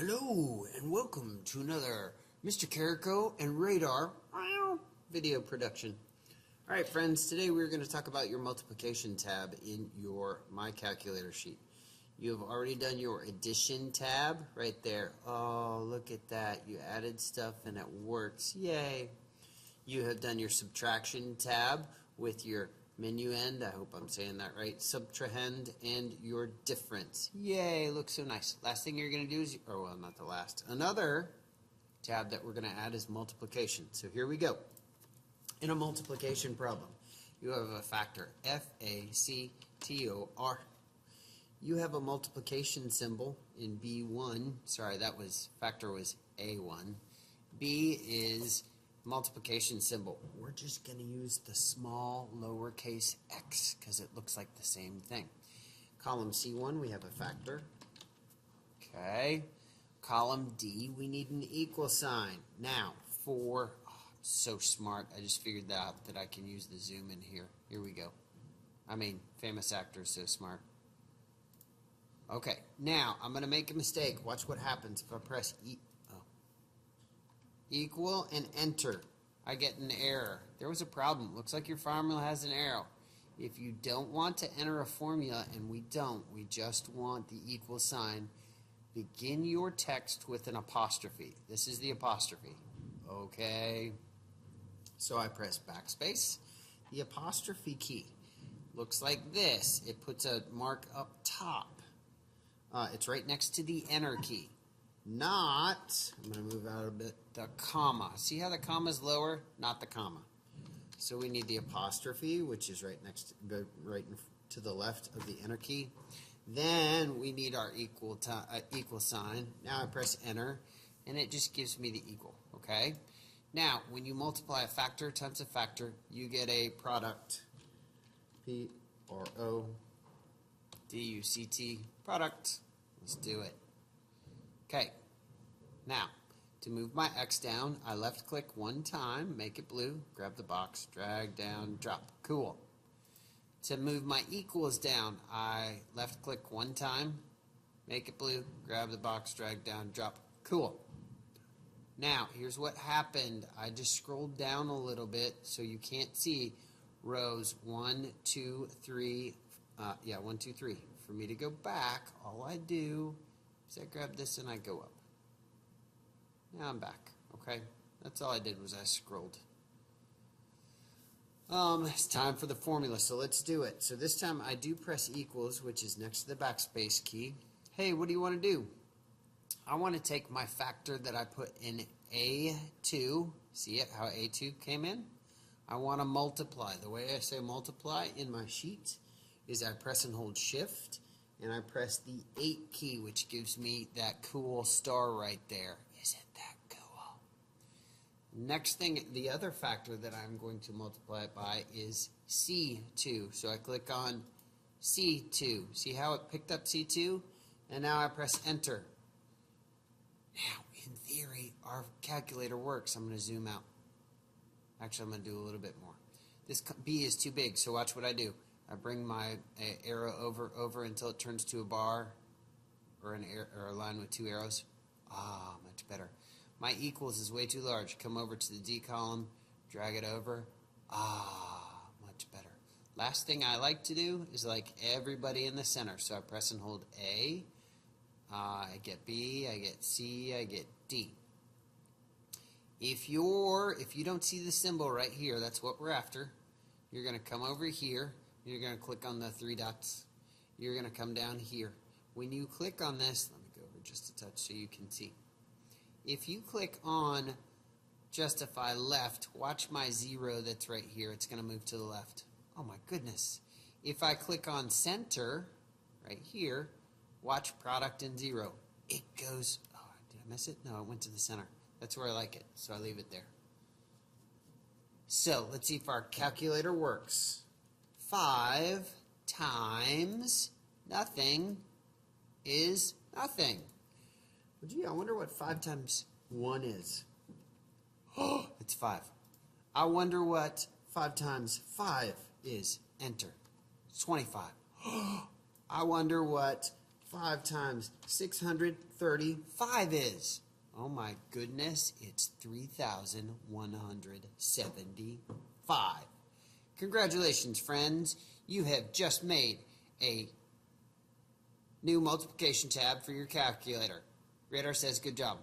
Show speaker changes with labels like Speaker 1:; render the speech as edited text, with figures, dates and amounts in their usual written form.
Speaker 1: Hello and welcome to another Mr. Carrico and Radar video production. Alright friends, today we're going to talk about your multiplication tab in your My Calculator sheet. You have already done your addition tab right there. Oh, look at that. You added stuff and it works. Yay! You have done your subtraction tab with your minuend, I hope I'm saying that right, subtrahend, and your difference. Yay, looks so nice. Last thing you're going to do is, or well, not the last, another tab that we're going to add is multiplication. So here we go. In a multiplication problem, you have a factor, F-A-C-T-O-R. You have a multiplication symbol in B1. Sorry, that was, factor was A1. B is multiplication symbol. We're just going to use the small lowercase x because it looks like the same thing. Column C1, we have a factor. Okay. Column D, we need an equal sign. Now, for, oh, I'm so smart, I just figured out that I can use the zoom in here. Here we go. I mean, famous actor is so smart. Okay, now I'm going to make a mistake. Watch what happens if I press equal and enter. I get an error. There was a problem. Looks like your formula has an error. If you don't want to enter a formula, and we don't, we just want the equal sign, begin your text with an apostrophe. This is the apostrophe. Okay. So I press backspace. The apostrophe key looks like this. It puts a mark up top. It's right next to the enter key. Not, I'm going to move out a bit, the comma. See how the comma is lower? Not the comma. So we need the apostrophe, which is right next, right to the left of the enter key. Then we need our equal sign. Now I press enter, and it just gives me the equal. Okay. Now, when you multiply a factor times a factor, you get a product. P-R-O-D-U-C-T, product. Let's do it. Okay, now, to move my X down, I left click one time, make it blue, grab the box, drag down, drop. Cool. To move my equals down, I left click one time, make it blue, grab the box, drag down, drop. Cool. Now, here's what happened. I just scrolled down a little bit so you can't see rows 1, 2, 3. 1, 2, 3. For me to go back, all I do is I grab this and I go up. Now I'm back. Okay, that's all I did was I scrolled. It's time for the formula, so let's do it. So this time I do press equals, which is next to the backspace key. Hey, what do you want to do? I want to take my factor that I put in A2. See it, how A2 came in? I want to multiply. The way I say multiply in my sheet is I press and hold shift, and I press the 8 key, which gives me that cool star right there. Isn't that cool? Next thing, the other factor that I'm going to multiply it by is C2. So I click on C2. See how it picked up C2? And now I press enter. Now, in theory, our calculator works. I'm going to zoom out. Actually, I'm going to do a little bit more. This B is too big, so watch what I do. I bring my arrow over until it turns to a bar or a line with 2 arrows. Ah, much better. My equals is way too large. Come over to the D column, drag it over. Ah, much better. Last thing I like to do is like everybody in the center. So I press and hold A. I get B, I get C, I get D. If you don't see the symbol right here, that's what we're after. You're going to come over here. You're going to click on the 3 dots. You're going to come down here. When you click on this, let me go over just a touch so you can see. If you click on justify left, watch my 0 that's right here. It's going to move to the left. Oh my goodness. If I click on center right here, watch product and 0. It goes, oh, did I miss it? No, it went to the center. That's where I like it, so I leave it there. So let's see if our calculator works. 5 times nothing is nothing. Well, gee, I wonder what 5 times 1 is. Oh, it's 5. I wonder what 5 times 5 is. Enter. It's 25. I wonder what 5 times 635 is? Oh my goodness, it's 3,175. Congratulations, friends. You have just made a new multiplication tab for your calculator. Radar says good job.